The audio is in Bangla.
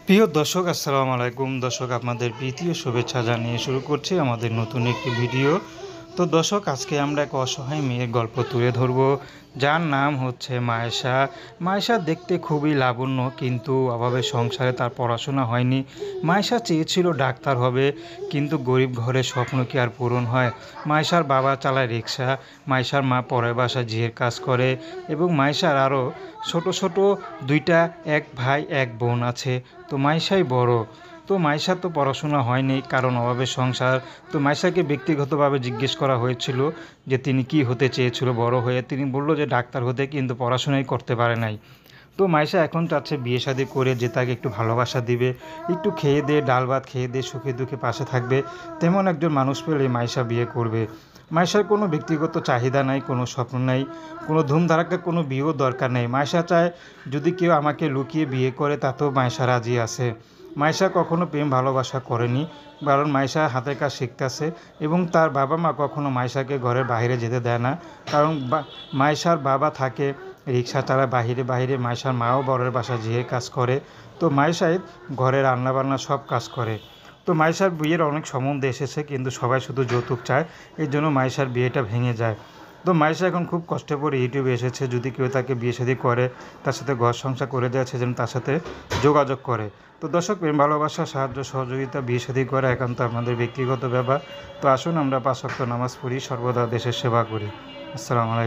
প্রিয় দর্শক, আসসালামু আলাইকুম। দর্শক, আপনাদের প্রীতি ও শুভেচ্ছা জানিয়ে শুরু করছি আমাদের নতুন একটি ভিডিও। তো দর্শক, আজকে আমরা এক অসহায় মেয়ের গল্প তুলে ধরব, যার নাম হচ্ছে মায়েশা। মায়েশা দেখতে খুবই লাবণ্য, কিন্তু অভাবে সংসারে তার পড়াশোনা হয়নি। মায়েশা চেয়েছিল ডাক্তার হবে, কিন্তু গরিব ঘরে স্বপ্ন কি আর পূরণ হয়? মায়েশার বাবা চালায় রিক্সা, মায়েশার মা পরের বাসায় ঝিয়ের কাজ করে, এবং মায়েশার আরও ছোট ছোট দুইটা, এক ভাই এক বোন আছে। তো মাইশাই বড়। তো মাইশার তো পড়াশোনা হয়নি, কারণ অভাবের সংসার। তো মাইশাকে ব্যক্তিগতভাবে জিজ্ঞেস করা হয়েছিল যে তিনি কি হতে চেয়েছিল বড় হয়ে। তিনি বলল যে ডাক্তার হতে, কিন্তু পড়াশোনাই করতে পারে নাই। তো মাইশা এখন চাচ্ছে বিয়ে শাদী করে যে তাকে একটু ভালোবাসা দিবে, একটু খেয়ে দিয়ে ডাল ভাত খেয়ে দিয়ে সুখে দুঃখে পাশে থাকবে, তেমন একজন মানুষ পেলে মাইশা বিয়ে করবে। মাইশার কোনো ব্যক্তিগত চাহিদা নাই, কোনো স্বপ্ন নাই, কোনো ধুমধারাক্কা কোনো বিয়েও দরকার নেই। মাইশা চায় যদি কেউ আমাকে লুকিয়ে বিয়ে করে তাতেও মাইশা রাজি আছে। মাইশা কখনো প্রেম ভালোবাসা করেনি, কারণ মাইশা হাতের কাজ শিখতেছে, এবং তার বাবা মা কখনো মাইশাকে ঘরের বাইরে যেতে দেয় না, কারণ মাইশার বাবা থাকে রিক্সা চালায় বাহিরে বাহিরে। মাইশার মাও বরের বাসা যেয়ে কাজ করে। তো মাইশাই ঘরে রান্নাবান্না সব কাজ করে। তো মাইশার বিয়ের অনেক সম্বন্ধ এসেছে, কিন্তু সবাই শুধু যৌতুক চায়, এই জন্য মাইশার বিয়েটা ভেঙে যায়। তো মাইশা এখন খুব কষ্টে পড়ে ইউটিউবে এসেছে, যদি কেউ তাকে বিয়ে শাদী করে, তার সাথে ঘর সংসার করে দেওয়া যেন তার সাথে যোগাযোগ করে। তো দর্শক, প্রেম ভালোবাসা সাহায্য সহযোগিতা বিয়ে শাদী করা একান্ত আমাদের ব্যক্তিগত ব্যাপার। তো আসুন আমরা 5 ওয়াক্ত নামাজ পড়ি, সর্বদা দেশের সেবা করি। আসসালামু আলাইকুম।